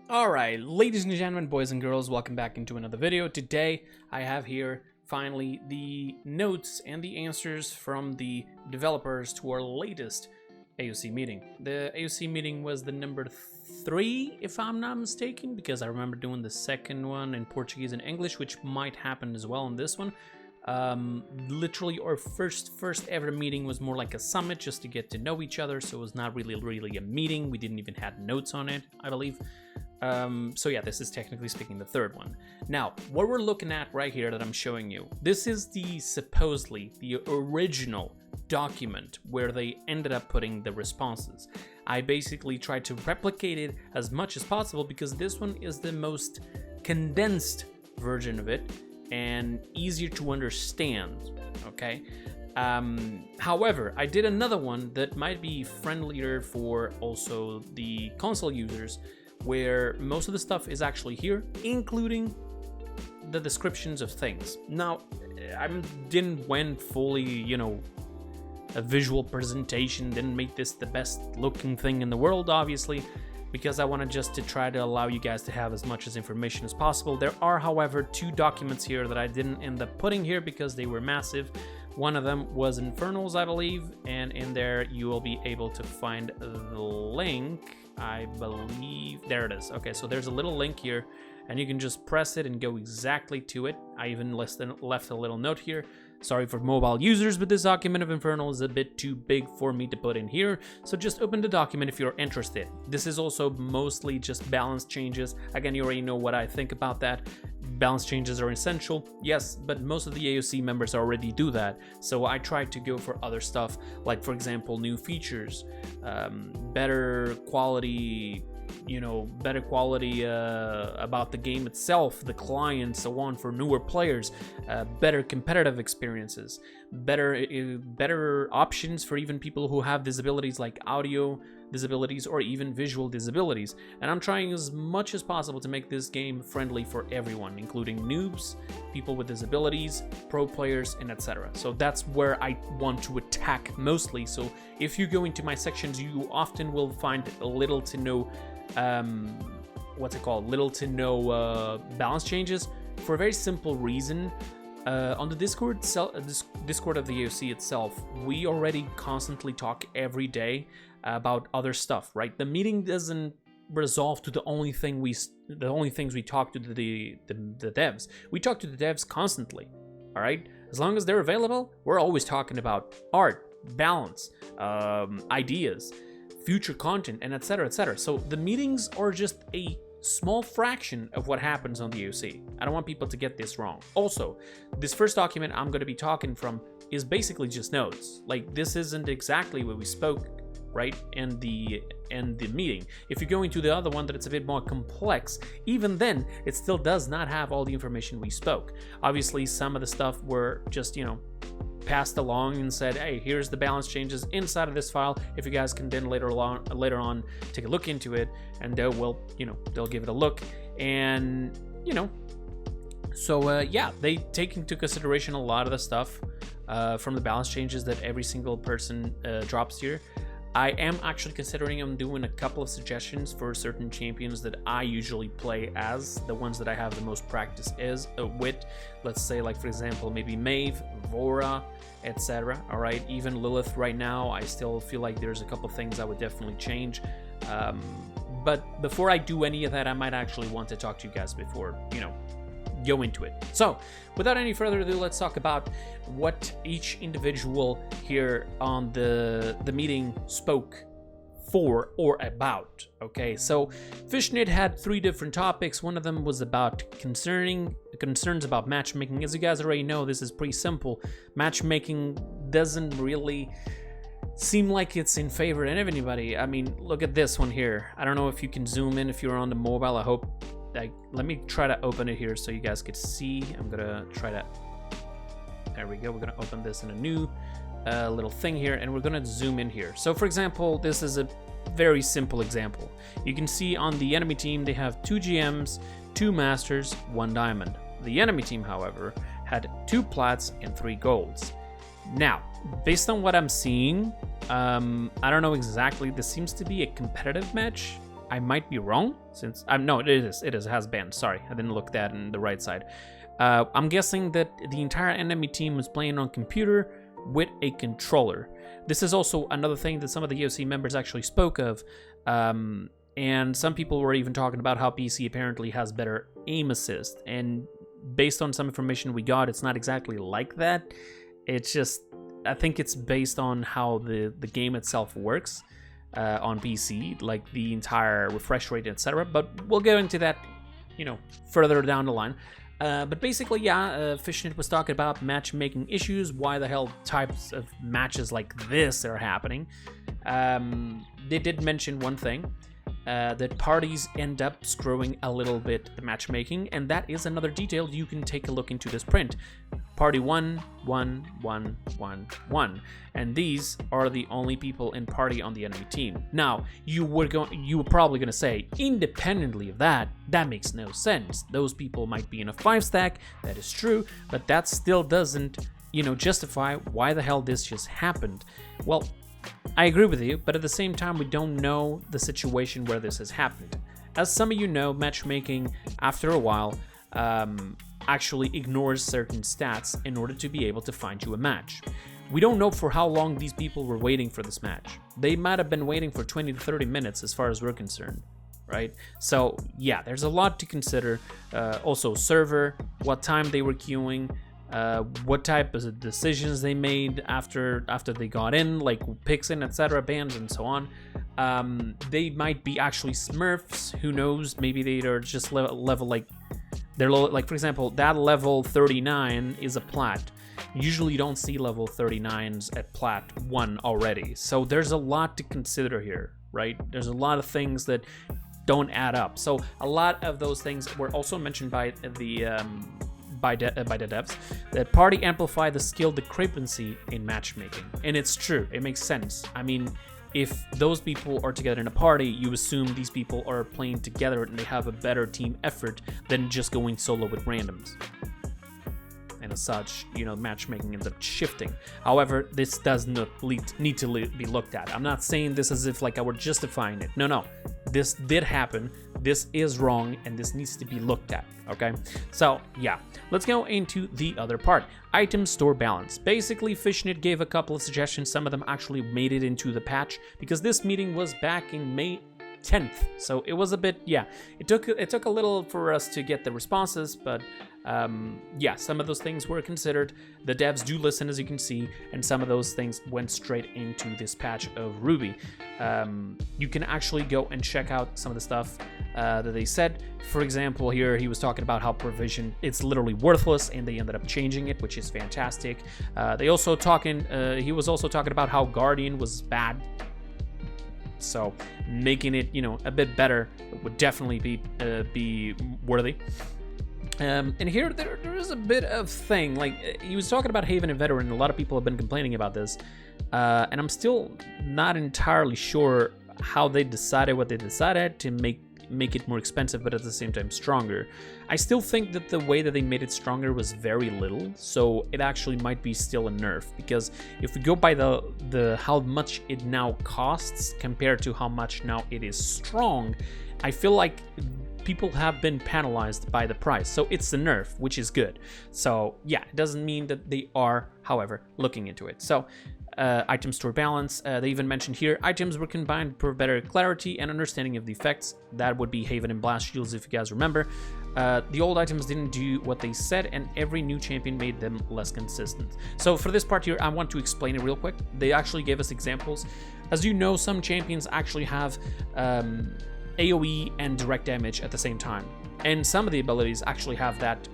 Alright, ladies and gentlemen, boys and girls, welcome back into another video. Today, I have here, finally, the notes and the answers from the developers to our latest AOC meeting. The AOC meeting was the number 3, if I'm not mistaken, because I remember doing the second one in Portuguese and English, which might happen as well in this one. Literally our first ever meeting was more like a summit just to get to know each other, so it was not really a meeting. We didn't even have notes on it, I believe. So yeah, this is technically speaking the third one. Now, what we're looking at right here that I'm showing you, this is supposedly the original document where they ended up putting the responses. I basically tried to replicate it as much as possible because this one is the most condensed version of it and easier to understand, okay? However, I did another one that might be friendlier for also the console users, where most of the stuff is actually here, including the descriptions of things. Now, I didn't went fully, you know, a visual presentation, didn't make this the best looking thing in the world, obviously, because I wanted just to try to allow you guys to have as much as information as possible. There are, however, 2 documents here that I didn't end up putting here because they were massive. One of them was Infernals, I believe, and in there you will be able to find the link, I believe. There it is. Okay, so there's a little link here, and you can just press it and go exactly to it. I even left a little note here. Sorry for mobile users, but this document of Infernal is a bit too big for me to put in here, so just open the document if you're interested. This is also mostly just balance changes. Again, you already know what I think about that. Balance changes are essential, yes, but most of the AOC members already do that, so I tried to go for other stuff, like for example, new features, better quality, about the game itself, the client, so on, for newer players, better competitive experiences, better options for even people who have disabilities like audio disabilities or even visual disabilities. And I'm trying as much as possible to make this game friendly for everyone, including noobs, people with disabilities, pro players, and etc. So that's where I want to attack mostly. So if you go into my sections, you often will find little to no balance changes, for a very simple reason. On the Discord of the AOC itself, we already constantly talk every day about other stuff, right? The meeting doesn't resolve to the only things we talk to the devs. We talk to the devs constantly, all right? As long as they're available, we're always talking about art, balance, ideas, future content, and etc. etc. So the meetings are just a small fraction of what happens on the AOC. I don't want people to get this wrong. Also, this first document I'm going to be talking from is basically just notes. Like, this isn't exactly what we spoke, right, in the meeting. If you go into the other one that it's a bit more complex, even then it still does not have all the information we spoke. Obviously, some of the stuff were just, passed along and said, hey, here's the balance changes inside of this file. If you guys can then later on take a look into it, and they'll give it a look, and yeah, they take into consideration a lot of the stuff from the balance changes that every single person drops here. I am actually considering doing a couple of suggestions for certain champions that I usually play as, the ones that I have the most practice with. Let's say, like, for example, maybe Maeve, Vora, etc. All right, even Lilith right now, I still feel like there's a couple things I would definitely change. But before I do any of that, I might actually want to talk to you guys before, go into it. So, without any further ado, let's talk about what each individual here on the meeting spoke for or about. Okay, so Fishnit had 3 different topics. One of them was about concerns about matchmaking. As you guys already know, this is pretty simple. Matchmaking doesn't really seem like it's in favor of anybody. I mean, look at this one here. I don't know if you can zoom in if you're on the mobile. I hope. Let me try to open it here so you guys could see. I'm gonna try to. There we go. We're gonna open this in a new little thing here, and we're gonna zoom in here. So, for example, this is a very simple example. You can see on the enemy team they have 2 GMs, 2 masters, 1 diamond. The enemy team, however, had 2 plats and 3 golds. Now, based on what I'm seeing, I don't know exactly. This seems to be a competitive match. I might be wrong, since no, it has banned. Sorry, I didn't look that in the right side. I'm guessing that the entire enemy team was playing on computer with a controller. This is also another thing that some of the AOC members actually spoke of, and some people were even talking about how PC apparently has better aim assist, and based on some information we got, it's not exactly like that. It's just, I think it's based on how the game itself works on PC, like the entire refresh rate, etc. But we'll go into that, you know, further down the line. But basically, yeah, Fishnit was talking about matchmaking issues, why the hell types of matches like this are happening. They did mention one thing, that parties end up screwing a little bit the matchmaking, and that is another detail you can take a look into this print. Party 1, 1, 1, 1, 1, and these are the only people in party on the enemy team. Now, you were probably gonna say, independently of that, that makes no sense. Those people might be in a 5-stack, that is true, but that still doesn't, you know, justify why the hell this just happened. Well, I agree with you, but at the same time, we don't know the situation where this has happened. As some of you know, matchmaking, after a while, actually ignores certain stats in order to be able to find you a match. We don't know for how long these people were waiting for this match. They might have been waiting for 20 to 30 minutes as far as we're concerned, right? So yeah, there's a lot to consider. Also server, what time they were queuing, what type of decisions they made after they got in, like picks in, etc., bans, and so on. They might be actually smurfs, who knows? Maybe they are just level like, they're low, like for example, that level 39 is a plat. Usually you don't see level 39s at plat 1 already. So there's a lot to consider here, right? There's a lot of things that don't add up. So a lot of those things were also mentioned by the by the devs, that party amplify the skill discrepancy in matchmaking. And it's true, it makes sense. I mean, if those people are together in a party, you assume these people are playing together and they have a better team effort than just going solo with randoms. And as such, you know, matchmaking ends up shifting. However, this does not need to be looked at. I'm not saying this as if like I were justifying it. No, this did happen. This is wrong, and this needs to be looked at, okay? So, yeah, let's go into the other part. Item store balance. Basically, Fishnit gave a couple of suggestions. Some of them actually made it into the patch, because this meeting was back in May 10th. So it was a bit, yeah, it took a little for us to get the responses, but yeah, some of those things were considered. The devs do listen, as you can see, and some of those things went straight into this patch of Ruby. You can actually go and check out some of the stuff that they said. For example, here he was talking about how provision, it's literally worthless, and they ended up changing it, which is fantastic. He was also talking about how Guardian was bad. So making it, you know, a bit better would definitely be worthy. And here there is a bit of thing, like he was talking about Haven and Veteran. A lot of people have been complaining about this, and I'm still not entirely sure how they decided what they decided to make it more expensive, but at the same time stronger. I still think that the way that they made it stronger was very little, so it actually might be still a nerf, because if we go by the how much it now costs compared to how much now it is strong, I feel like people have been penalized by the price. So it's a nerf, which is good. So yeah, it doesn't mean that they are, however, looking into it. So item store balance, they even mentioned here, items were combined for better clarity and understanding of the effects. That would be Haven and Blast Shields, if you guys remember. The old items didn't do what they said, and every new champion made them less consistent. So for this part here, I want to explain it real quick. They actually gave us examples. As you know, some champions actually have AoE and direct damage at the same time, and some of the abilities actually have that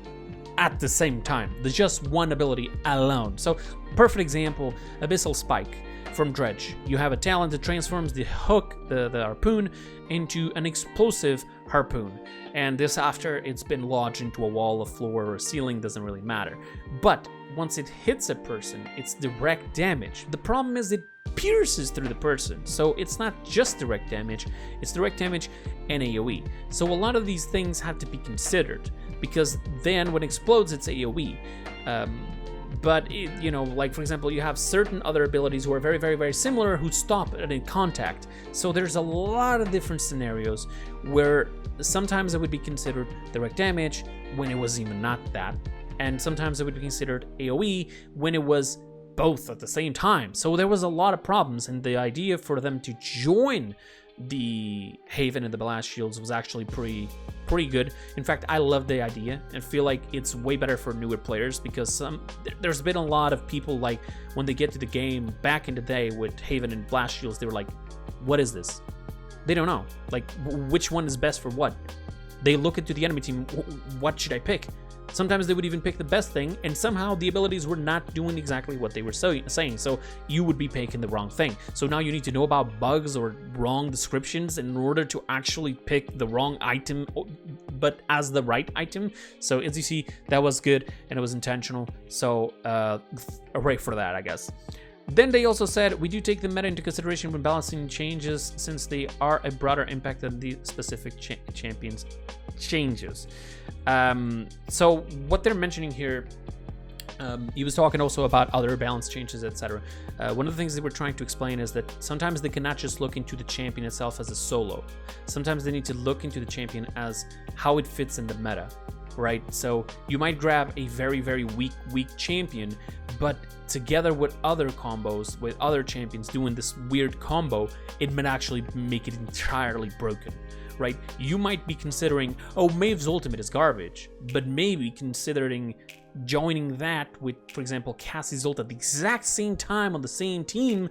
at the same time. There's just one ability alone. So perfect example, Abyssal Spike from Dredge. You have a talent that transforms the hook, the harpoon, into an explosive harpoon, and this after it's been lodged into a wall, a floor, or a ceiling, doesn't really matter. But once it hits a person, it's direct damage. The problem is it pierces through the person, so it's not just direct damage, it's direct damage and AoE. So a lot of these things have to be considered, because then when it explodes, it's AoE. but you know, like for example, you have certain other abilities who are very, very, very similar who stop at a contact. So there's a lot of different scenarios where sometimes it would be considered direct damage when it was even not that, and sometimes it would be considered AoE when it was both at the same time. So there was a lot of problems, and the idea for them to join the Haven and the Blast Shields was actually pretty good. In fact, I love the idea and feel like it's way better for newer players, because there's been a lot of people, like when they get to the game back in the day with Haven and Blast Shields, they were like, what is this? They don't know, like which one is best for what. They look into the enemy team, what should I pick? Sometimes they would even pick the best thing, and somehow the abilities were not doing exactly what they were saying, so you would be picking the wrong thing. So now you need to know about bugs or wrong descriptions in order to actually pick the wrong item, but as the right item. So as you see, that was good, and it was intentional, so hooray for that, I guess. Then they also said, we do take the meta into consideration when balancing changes, since they are a broader impact than the specific champions changes. So what they're mentioning here, he was talking also about other balance changes, etc. One of the things they were trying to explain is that sometimes they cannot just look into the champion itself as a solo. Sometimes they need to look into the champion as how it fits in the meta, right? So you might grab a very, very weak champion, but together with other combos, with other champions doing this weird combo, it might actually make it entirely broken, right? You might be considering, oh, Maeve's ultimate is garbage, but maybe considering joining that with, for example, Cassie's ult at the exact same time on the same team,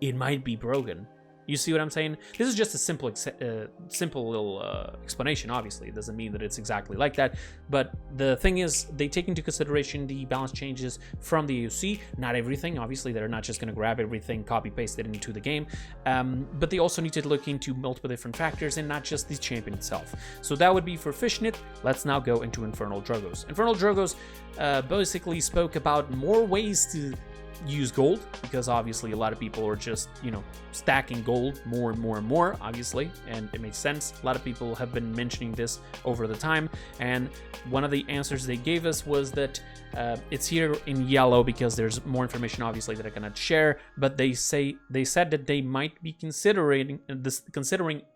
it might be broken. You see what I'm saying? This is just a simple little explanation. Obviously, it doesn't mean that it's exactly like that. But the thing is, they take into consideration the balance changes from the AOC. Not everything. Obviously, they're not just going to grab everything, copy-paste it into the game. But they also need to look into multiple different factors and not just the champion itself. So that would be for Fishnit. Let's now go into InfernalDrogoz. InfernalDrogoz basically spoke about more ways to use gold, because obviously a lot of people are just, you know, stacking gold more and more and more, obviously, and it makes sense. A lot of people have been mentioning this over the time, and one of the answers they gave us was that it's here in yellow because there's more information, obviously, that I cannot share, but they said that they might be considering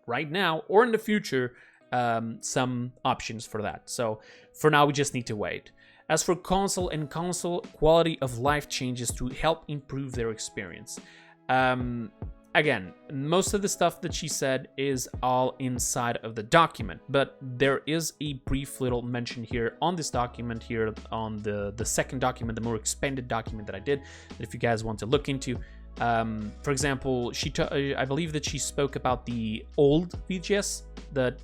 right now or in the future some options for that. So for now, we just need to wait. As for console and console quality of life changes to help improve their experience. Again, most of the stuff that she said is all inside of the document, but there is a brief little mention here on this document here on the second document, the more expanded document that I did, that if you guys want to look into. For example, I believe that she spoke about the old VGS, that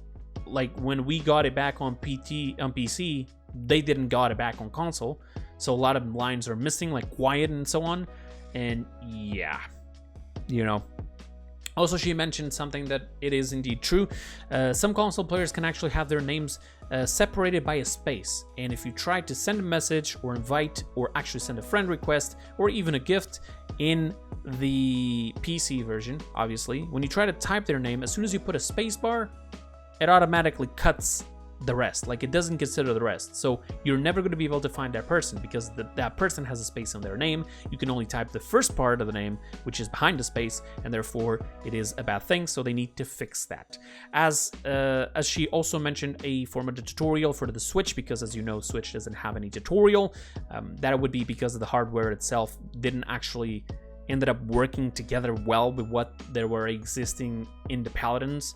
like when we got it back on PC, they didn't got it back on console, so a lot of lines are missing, like quiet and so on, and yeah, you know. Also, she mentioned something that it is indeed true. Some console players can actually have their names separated by a space, and if you try to send a message or invite or actually send a friend request or even a gift in the PC version, obviously, when you try to type their name, as soon as you put a space bar, it automatically cuts the rest, like it doesn't consider the rest. So you're never going to be able to find that person because that person has a space on their name. You can only type the first part of the name, which is behind the space, and therefore it is a bad thing. So they need to fix that. As she also mentioned, a form of the tutorial for the Switch, because as you know, Switch doesn't have any tutorial. That would be because of the hardware itself didn't actually ended up working together well with what there were existing in the Paladins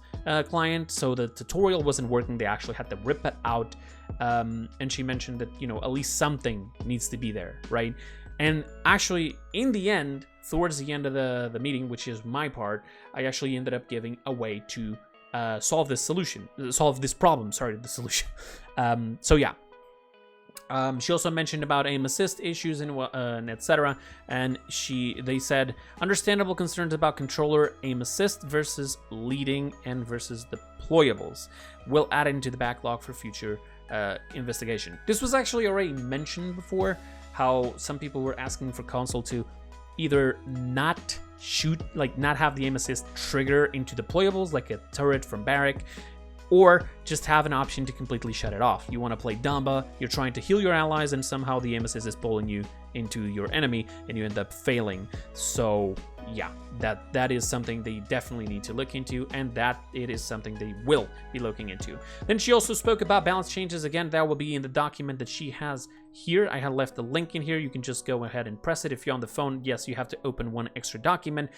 client, so the tutorial wasn't working. They actually had to rip it out, and she mentioned that, you know, at least something needs to be there, right? And actually, in the end, towards the end of the meeting, which is my part, I actually ended up giving a way to solve this problem. Sorry, the solution. So yeah. She also mentioned about aim assist issues and etc. And they said understandable concerns about controller aim assist versus leading and versus deployables. We'll add into the backlog for future investigation. This was actually already mentioned before, how some people were asking for console to either not shoot, like not have the aim assist trigger into deployables like a turret from Barrack, or just have an option to completely shut it off. You want to play Damba, you're trying to heal your allies, and somehow the aim assist is pulling you into your enemy, and you end up failing. So yeah, that is something they definitely need to look into, and that it is something they will be looking into. Then she also spoke about balance changes. Again, that will be in the document that she has here. I have left the link in here. You can just go ahead and press it. If you're on the phone, yes, you have to open one extra document,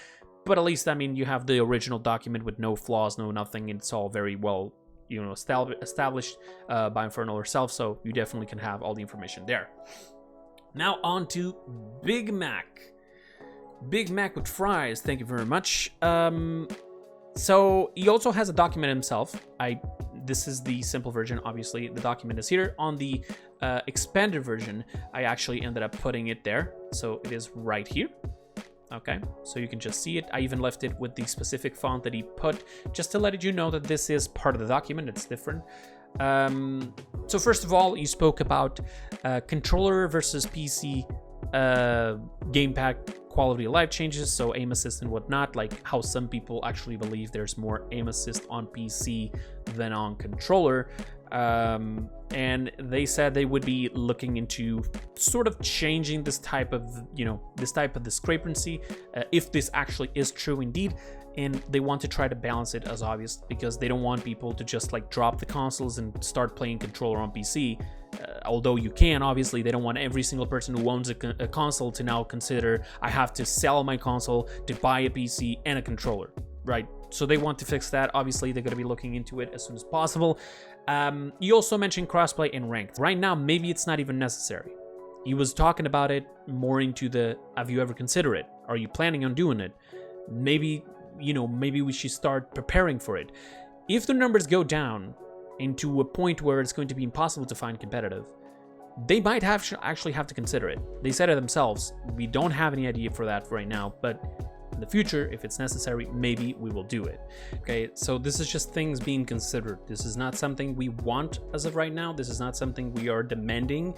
but at least, I mean, you have the original document with no flaws, no nothing. It's all very well, you know, established by Infernal herself, so you definitely can have all the information there. Now on to BigMac. BigMac with fries, thank you very much. So he also has a document himself. This is the simple version, obviously. The document is here. On the expanded version, I actually ended up putting it there. So it is right here. Okay, so you can just see it. I even left it with the specific font that he put, just to let you know that this is part of the document. It's different. So first of all, you spoke about controller versus PC gamepad quality of life changes, so aim assist and whatnot, like how some people actually believe there's more aim assist on PC than on controller. And they said they would be looking into sort of changing this type of, you know, this type of discrepancy, if this actually is true indeed. And they want to try to balance it, as obvious, because they don't want people to just like drop the consoles and start playing controller on PC. Although you can, obviously, they don't want every single person who owns a console to now consider, I have to sell my console to buy a PC and a controller, right? So they want to fix that. Obviously, they're going to be looking into it as soon as possible. You also mentioned crossplay and ranked. Right now, maybe it's not even necessary. He was talking about it more into the, have you ever considered it? Are you planning on doing it? Maybe, you know, maybe we should start preparing for it. If the numbers go down into a point where it's going to be impossible to find competitive, they might actually have to consider it. They said it themselves. We don't have any idea for that right now, but in the future, if it's necessary, maybe we will do it. Okay, so this is just things being considered. This is not something we want as of right now. This is not something we are demanding.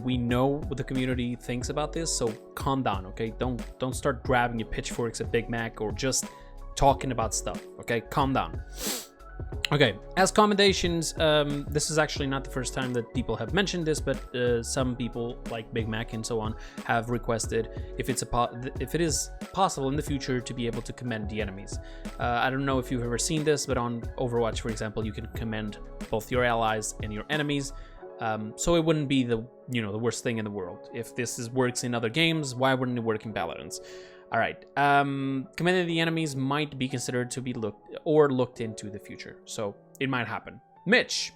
We know what the community thinks about this, so calm down, okay? Don't start grabbing your pitchforks at BigMac or just talking about stuff, okay? Calm down. Okay, as commendations, this is actually not the first time that people have mentioned this, but some people like BigMac and so on have requested if it is possible in the future to be able to commend the enemies. I don't know if you've ever seen this, but on Overwatch, for example, you can commend both your allies and your enemies. So it wouldn't be the worst thing in the world. If this works in other games, why wouldn't it work in Valorant? All right, commending the enemies might be considered to be looked into the future, so it might happen. Mitch,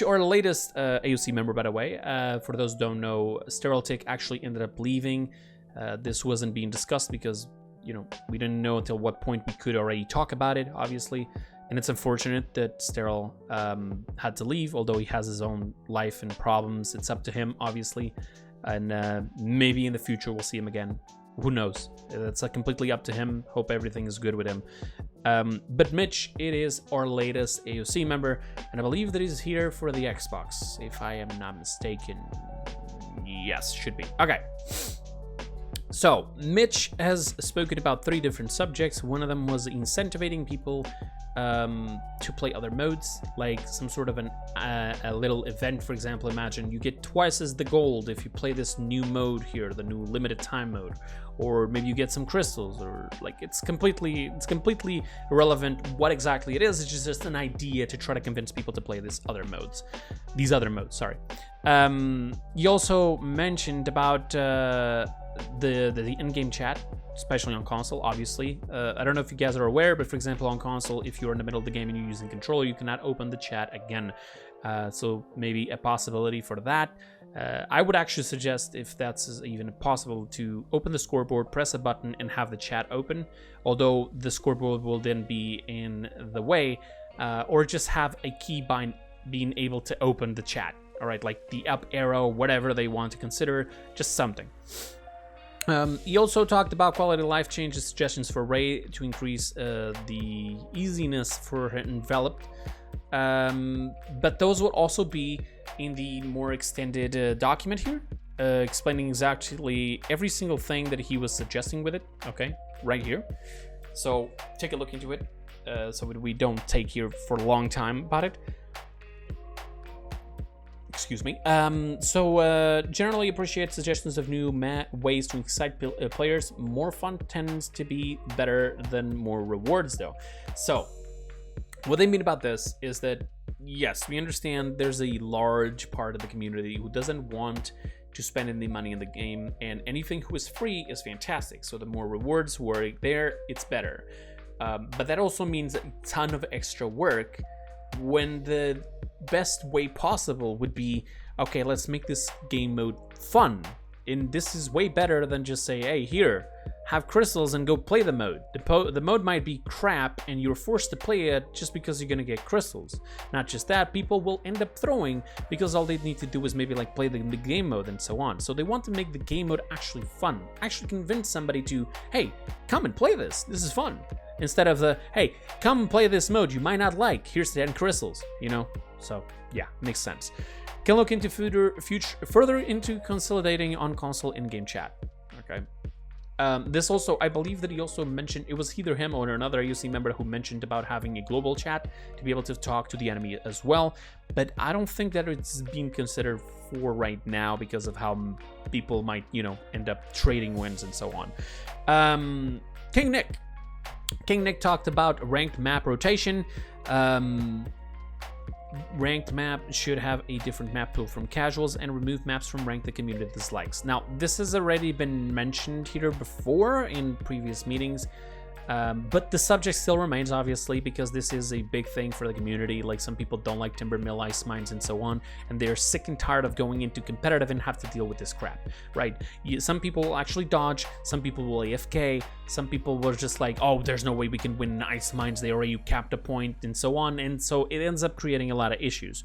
our latest AOC member, by the way. For those who don't know, zlKingNxckk actually ended up leaving. This wasn't being discussed because, you know, we didn't know until what point we could already talk about it, obviously. And it's unfortunate that Sterile had to leave, although he has his own life and problems. It's up to him, obviously, and maybe in the future we'll see him again. Who knows? It's completely up to him. Hope everything is good with him. But Mitch, it is our latest AOC member, and I believe that he's here for the Xbox, if I am not mistaken. Yes, should be. Okay. So, Mitch has spoken about 3 different subjects. One of them was incentivizing people to play other modes, like some sort of a little event. For example, imagine you get twice as the gold if you play this new mode here, the new limited time mode, or maybe you get some crystals, or like it's completely irrelevant what exactly it is. It's just an idea to try to convince people to play these other modes. Sorry. You also mentioned about the in-game chat, especially on console, obviously. I don't know if you guys are aware, but for example, on console, if you're in the middle of the game and you're using controller, you cannot open the chat again. So maybe a possibility for that. I would actually suggest, if that's even possible, to open the scoreboard, press a button, and have the chat open. Although the scoreboard will then be in the way, or just have a key being able to open the chat. All right, like the up arrow, whatever they want to consider, just something. He also talked about quality of life changes, suggestions for Ray to increase the easiness for her enveloped. But those will also be in the more extended document here, explaining exactly every single thing that he was suggesting with it. Okay, right here. So take a look into it. so we don't take here for a long time about it. Excuse me. Generally appreciate suggestions of new ways to excite players. More fun tends to be better than more rewards, though. So, what they mean about this is that, yes, we understand there's a large part of the community who doesn't want to spend any money in the game, and anything who is free is fantastic. So the more rewards who are there, it's better. But that also means a ton of extra work, when the best way possible would be, okay, let's make this game mode fun. And this is way better than just say, hey, here, have crystals and go play the mode. The mode might be crap and you're forced to play it just because you're gonna get crystals. Not just that, people will end up throwing because all they need to do is maybe like play the game mode and so on. So they want to make the game mode actually fun. Actually convince somebody to, hey, come and play this. This is fun. Instead of the, hey, come and play this mode you might not like. Here's 10 crystals, you know? So yeah, makes sense. Can look into further into consolidating on console in-game chat. Okay. This also, I believe that he also mentioned, it was either him or another AOC member who mentioned about having a global chat to be able to talk to the enemy as well. But I don't think that it's being considered for right now because of how people might, you know, end up trading wins and so on. King Nick talked about ranked map rotation. Ranked map should have a different map pool from casuals and remove maps from ranked the community dislikes. Now, this has already been mentioned here before in previous meetings, but the subject still remains, obviously, because this is a big thing for the community. Like, some people don't like timber mill, ice mines, and so on, and they're sick and tired of going into competitive and have to deal with this crap, right? Some people will actually dodge, some people will AFK, some people were just like, oh, there's no way we can win ice mines, they already capped a point, and so on, and so it ends up creating a lot of issues.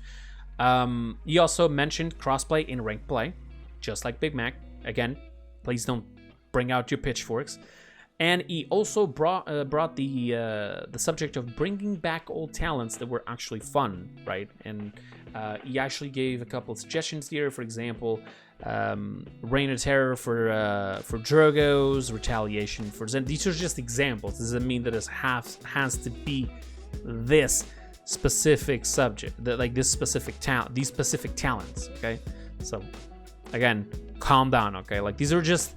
He also mentioned crossplay in ranked play, just like BigMac. Again, please don't bring out your pitchforks. And he also brought the subject of bringing back old talents that were actually fun, right? And he actually gave a couple of suggestions here. For example, Reign of Terror for Drogoz, Retaliation for Zen. These are just examples. This doesn't mean that it has to be this specific subject, these specific talents. Okay, so again, calm down. Okay, like these are just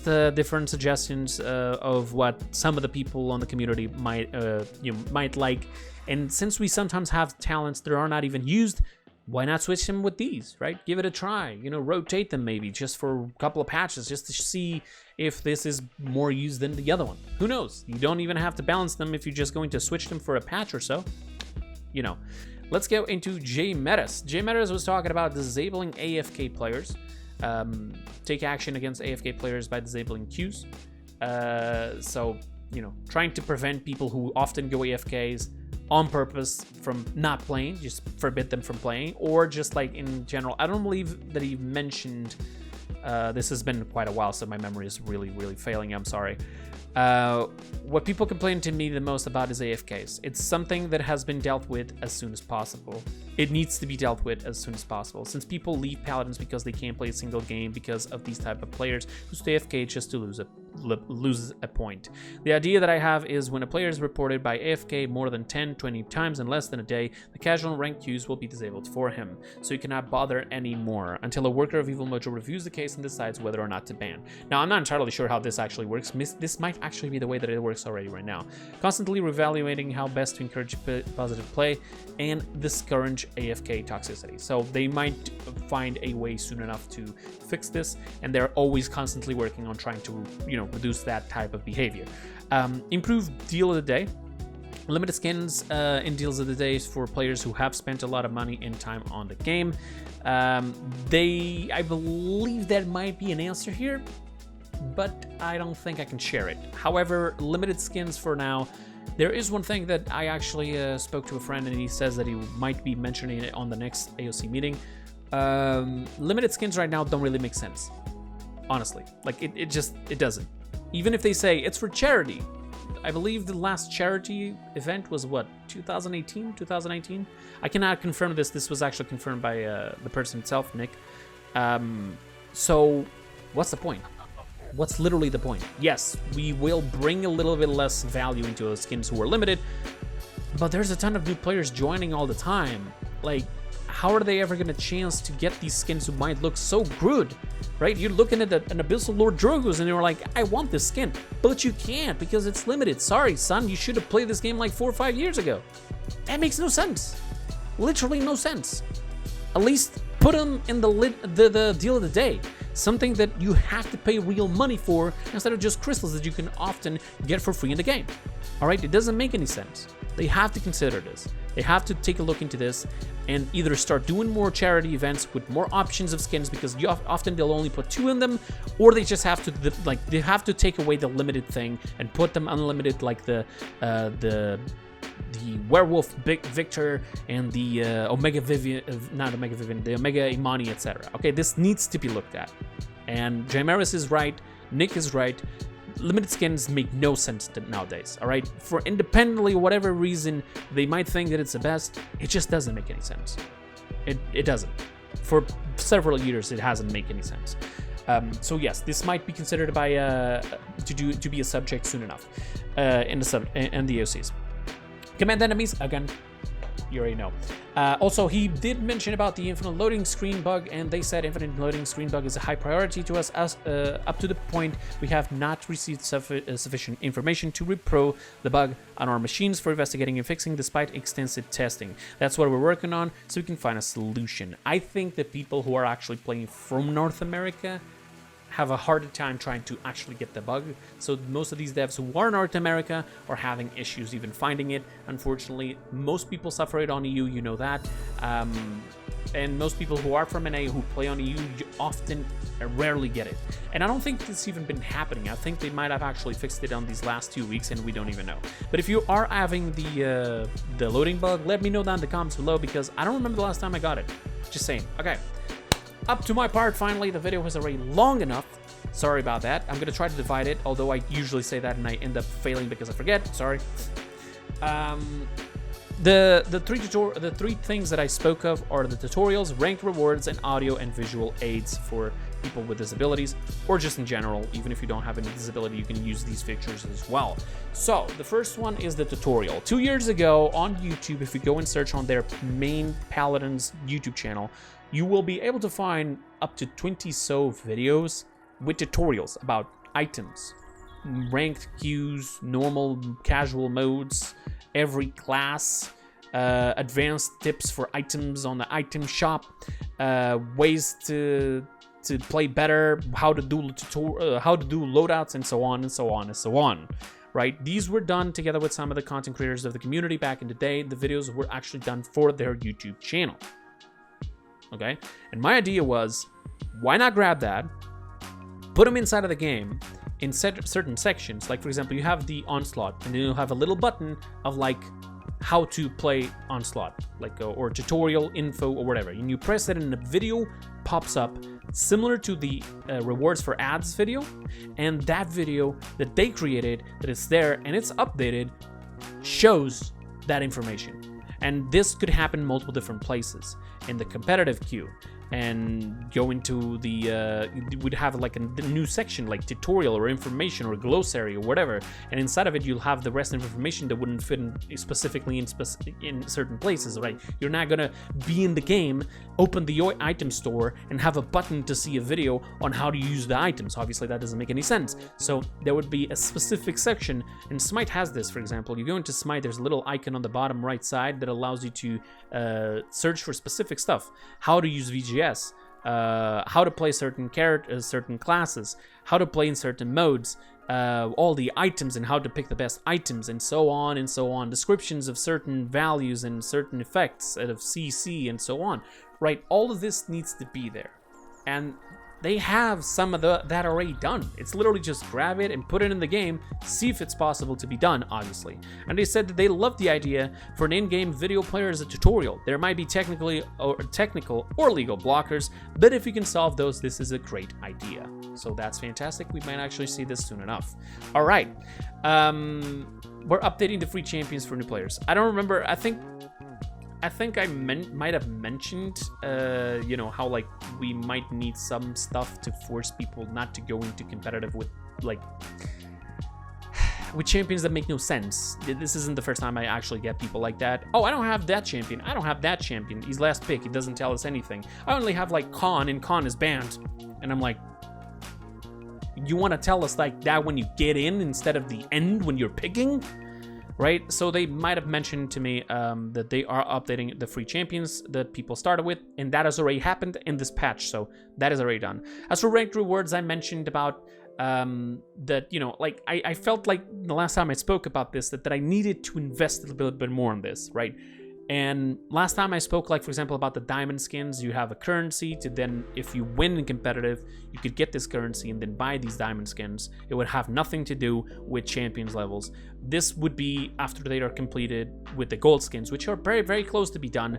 different suggestions of what some of the people on the community might like. And since we sometimes have talents that are not even used, why not switch them with these, right? Give it a try. You know, rotate them maybe just for a couple of patches, just to see if this is more used than the other one. Who knows? You don't even have to balance them if you're just going to switch them for a patch or so. You know, let's go into Jaimeras. Jaimeras was talking about disabling AFK players. Take action against AFK players by disabling queues. So, you know, trying to prevent people who often go AFKs on purpose from not playing, just forbid them from playing, or just like in general. I don't believe that he mentioned, this has been quite a while, so my memory is really failing, I'm sorry. What people complain to me the most about is AFKs. It's something that has been dealt with as soon as possible. It needs to be dealt with as soon as possible, since people leave Paladins because they can't play a single game because of these type of players who stay AFK just to lose a point. The idea that I have is when a player is reported by AFK more than 10-20 times in less than a day, the casual ranked queues will be disabled for him, so he cannot bother anymore until a worker of Evil Mojo reviews the case and decides whether or not to ban. Now, I'm not entirely sure how this actually works. This might actually be the way that it works already right now. Constantly reevaluating how best to encourage positive play and discourage AFK toxicity. So they might find a way soon enough to fix this, and they're always constantly working on trying to, you know, reduce that type of behavior. Improve deal of the day. Limited skins in deals of the day for players who have spent a lot of money and time on the game. I believe that might be an answer here, but I don't think I can share it. However, limited skins for now. There is one thing that I actually spoke to a friend, and he says that he might be mentioning it on the next AOC meeting. Limited skins right now don't really make sense, honestly. Like, it doesn't. Even if they say it's for charity. I believe the last charity event was what, 2018, 2019? I cannot confirm this. This was actually confirmed by the person itself, Nick. So what's the point? What's literally the point? Yes, we will bring a little bit less value into those skins who are limited, but there's a ton of new players joining all the time. Like, how are they ever gonna chance to get these skins who might look so good, right? You're looking at an Abyssal Lord Drogoz and you're like, I want this skin, but you can't because it's limited. Sorry, son, you should have played this game like 4 or 5 years ago. That makes no sense. Literally no sense. At least put them in the deal of the day. Something that you have to pay real money for instead of just crystals that you can often get for free in the game. All right, it doesn't make any sense. They have to consider this. They have to take a look into this and either start doing more charity events with more options of skins, because often they'll only put 2 in them, or they just have to they have to take away the limited thing and put them unlimited, like the Werewolf Victor and the Omega Vivian, not Omega Vivian, the Omega Imani, etc. Okay, this needs to be looked at. And Jaimeras is right, Nick is right. Limited skins make no sense nowadays, all right? For independently, whatever reason, they might think that it's the best, it just doesn't make any sense. It doesn't. For several years, it hasn't made any sense. So yes, this might be considered by to be a subject soon enough in the AOCs. Command enemies, again, you already know. Also, he did mention about the infinite loading screen bug, and they said infinite loading screen bug is a high priority to us up to the point we have not received sufficient information to repro the bug on our machines for investigating and fixing despite extensive testing. That's what we're working on, so we can find a solution. I think the people who are actually playing from North America have a harder time trying to actually get the bug. So most of these devs who are in North America are having issues even finding it. Unfortunately, most people suffer it on EU, you know that. And most people who are from NA who play on EU often rarely get it. And I don't think it's even been happening. I think they might have actually fixed it on these last 2 weeks and we don't even know. But if you are having the loading bug, let me know down in the comments below, because I don't remember the last time I got it. Just saying. Okay. Up to my part, finally. The video was already long enough. Sorry about that. I'm gonna try to divide it, although I usually say that and I end up failing because I forget. Sorry. The three things that I spoke of are the tutorials, ranked rewards, and audio and visual aids for people with disabilities, or just in general. Even if you don't have any disability, you can use these features as well. So the first one is the tutorial. 2 years ago on YouTube, if you go and search on their main Paladin's YouTube channel, you will be able to find up to 20 so videos with tutorials about items, ranked queues, normal, casual modes, every class, advanced tips for items on the item shop, ways to play better, how to do loadouts, and so on and so on and so on. Right? These were done together with some of the content creators of the community back in the day. The videos were actually done for their YouTube channel. Okay, and my idea was, why not grab that, put them inside of the game in certain sections. Like, for example, you have the Onslaught, and then you'll have a little button of like how to play Onslaught, like or tutorial info or whatever, and you press it and a video pops up similar to the rewards for ads video, and that video that they created, that is there and it's updated, shows that information. And this could happen in multiple different places. In the competitive queue, and go into the would have like a new section like tutorial or information or glossary or whatever, and inside of it you'll have the rest of information that wouldn't fit specifically in certain places, right? You're not gonna be in the game, open the item store, and have a button to see a video on how to use the items. Obviously that doesn't make any sense. So there would be a specific section, and Smite has this. For example, you go into Smite, there's a little icon on the bottom right side that allows you to search for specific stuff, how to use VGS, how to play certain characters, certain classes, how to play in certain modes, all the items and how to pick the best items, and so on and so on, descriptions of certain values and certain effects of CC and so on, right? All of this needs to be there, and they have some of that already done. It's literally just grab it and put it in the game, see if it's possible to be done, obviously. And they said that they love the idea for an in-game video player as a tutorial. There might be technical or legal blockers, but if you can solve those, this is a great idea. So that's fantastic. We might actually see this soon enough. All right. We're updating the free champions for new players. I don't remember. I think I think I might have mentioned, you know, how like we might need some stuff to force people not to go into competitive with like with champions that make no sense. This isn't the first time I actually get people like that. Oh, I don't have that champion. I don't have that champion. He's last pick. He doesn't tell us anything. I only have like Khan, and Khan is banned. And I'm like, you want to tell us like that when you get in instead of the end when you're picking? Right? So they might have mentioned to me that they are updating the free champions that people started with, and that has already happened in this patch. So that is already done. As for ranked rewards, I mentioned about that, you know, like I felt like the last time I spoke about this that I needed to invest a little bit more on this, right? And last time I spoke, like for example, about the diamond skins, you have a currency to then, if you win in competitive, you could get this currency and then buy these diamond skins. It would have nothing to do with champions levels. This would be after they are completed with the gold skins, which are very, very close to be done.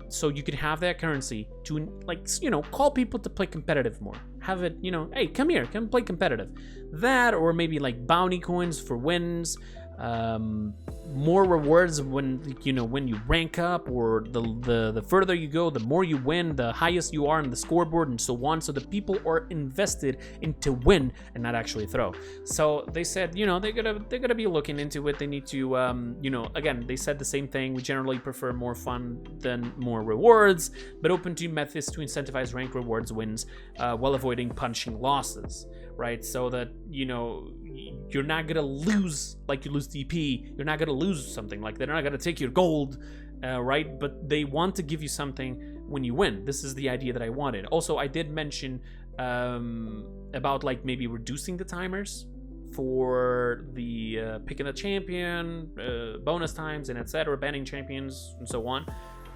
So you could have that currency to, like, you know, call people to play competitive more. Have it, you know, hey, come here, come play competitive. That, or maybe like bounty coins for wins. More rewards when, you know, when you rank up, or the further you go, the more you win, the highest you are in the scoreboard, and so on. So the people are invested into win and not actually throw. So they said, you know, they're gonna be looking into it. They need to, you know, again, they said the same thing. We generally prefer more fun than more rewards, but open to methods to incentivize rank rewards wins while avoiding punishing losses. Right, so that, you know, you're not gonna lose like you lose DP. You're not gonna lose something, like they're not gonna take your gold, right? But they want to give you something when you win. This is the idea that I wanted. Also, I did mention about like maybe reducing the timers for the picking a champion, bonus times, and etc., banning champions, and so on.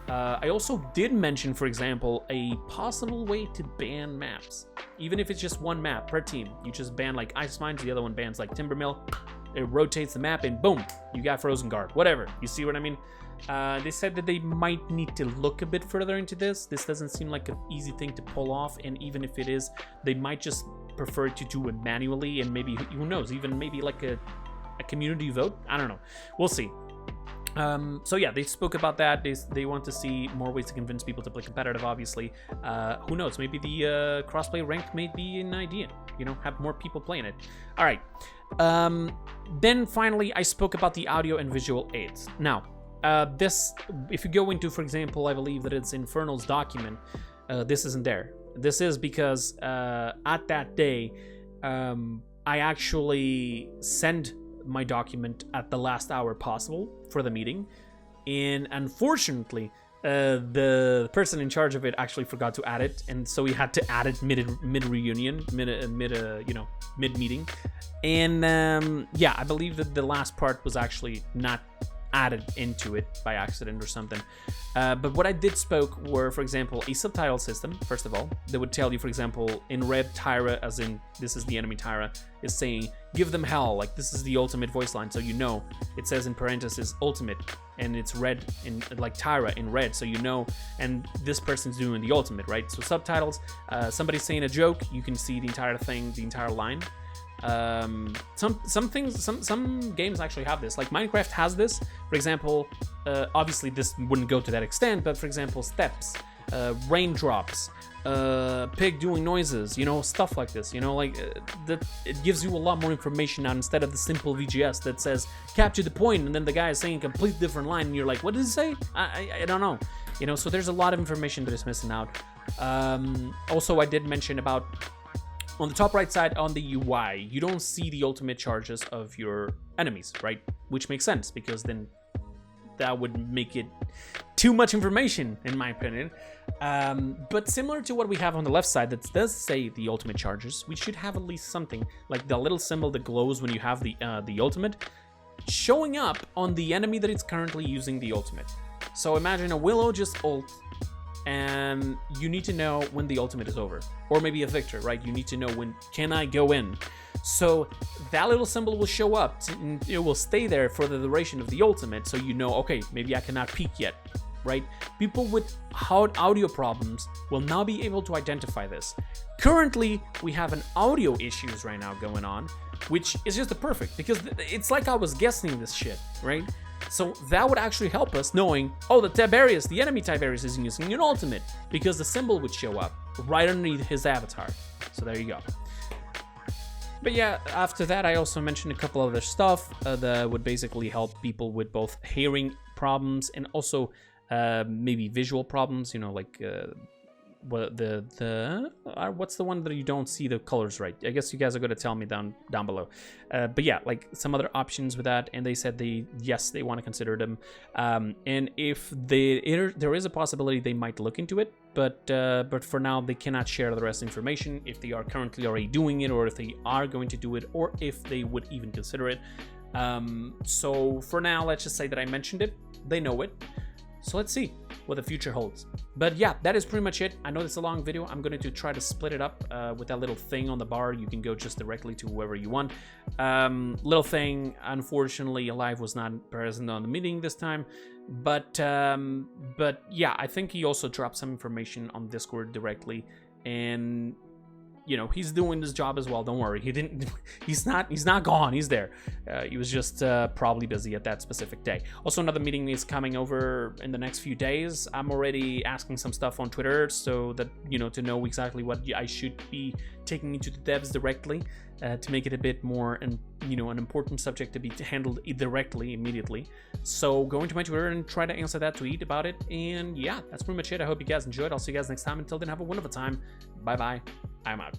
I also did mention, for example, a possible way to ban maps. Even if it's just one map per team. You just ban like Ice Mines, the other one bans like Timbermill. It rotates the map and boom, you got Frozen Guard. Whatever, you see what I mean? They said that they might need to look a bit further into this. This doesn't seem like an easy thing to pull off, and even if it is, they might just prefer to do it manually, and maybe, who knows, even maybe like a community vote? I don't know. We'll see. So yeah, they spoke about that. They want to see more ways to convince people to play competitive, obviously. Who knows, maybe the crossplay ranked may be an idea, you know, have more people playing it. All right, then finally I spoke about the audio and visual aids. Now this, if you go into, for example, I believe that it's Infernal's document, this isn't there. This is because at that day I actually sent my document at the last hour possible for the meeting, and unfortunately the person in charge of it actually forgot to add it, and so we had to add it mid reunion, mid meeting. And yeah, I believe that the last part was actually not added into it by accident or something. But what I did spoke were, for example, a subtitle system. First of all, that would tell you, for example, in red, Tyra, as in this is the enemy Tyra, is saying give them hell, like this is the ultimate voice line, so you know. It says in parentheses ultimate, and it's red in like Tyra in red, so you know, and this person's doing the ultimate, right? So subtitles, somebody's saying a joke, you can see the entire thing, the entire line. Some games actually have this, like Minecraft has this, for example. Obviously this wouldn't go to that extent, but for example, steps, raindrops, pig doing noises, you know, stuff like this, you know, like that. It gives you a lot more information now, instead of the simple VGS that says capture the point, and then the guy is saying a complete different line and you're like, what did he say? I don't know, you know. So there's a lot of information that is missing out. Also, I did mention about, on the top right side on the UI, you don't see the ultimate charges of your enemies, right? Which makes sense, because then that would make it too much information, in my opinion. But similar to what we have on the left side that does say the ultimate charges, we should have at least something like the little symbol that glows when you have the ultimate showing up on the enemy that is currently using the ultimate. So imagine a Willow just ult, and you need to know when the ultimate is over, or maybe a Victor, right? You need to know when can I go in. So that little symbol will show up, and it will stay there for the duration of the ultimate, so you know, okay, maybe I cannot peek yet, right? People with audio problems will now be able to identify this. Currently, we have an audio issues right now going on, which is just the perfect, because it's like I was guessing this shit, right? So that would actually help us knowing, oh, the Tiberius, the enemy Tiberius is using an ultimate, because the symbol would show up right underneath his avatar. So there you go. But yeah, after that, I also mentioned a couple other stuff that would basically help people with both hearing problems and also maybe visual problems, you know, like what's the one that you don't see the colors right? I guess you guys are going to tell me down below. But yeah, like some other options with that, and they said yes, they want to consider them. And if there is a possibility they might look into it, but for now they cannot share the rest of the information if they are currently already doing it, or if they are going to do it, or if they would even consider it. So for now, let's just say that I mentioned it. They know it. So let's see what the future holds. But yeah, that is pretty much it. I know it's a long video. I'm going to try to split it up with that little thing on the bar. You can go just directly to whoever you want. Little thing, unfortunately, Alive was not present on the meeting this time. But yeah, I think he also dropped some information on Discord directly. And you know, he's doing his job as well. Don't worry. He's not gone. He's there. He was just probably busy at that specific day. Also, another meeting is coming over in the next few days. I'm already asking some stuff on Twitter so that, you know, to know exactly what I should be taking into the devs directly to make it a bit more, and you know, an important subject to be handled directly, immediately. So go into my Twitter and try to answer that tweet about it. And yeah, that's pretty much it. I hope you guys enjoyed. I'll see you guys next time. Until then, have a wonderful time. Bye bye. I'm out.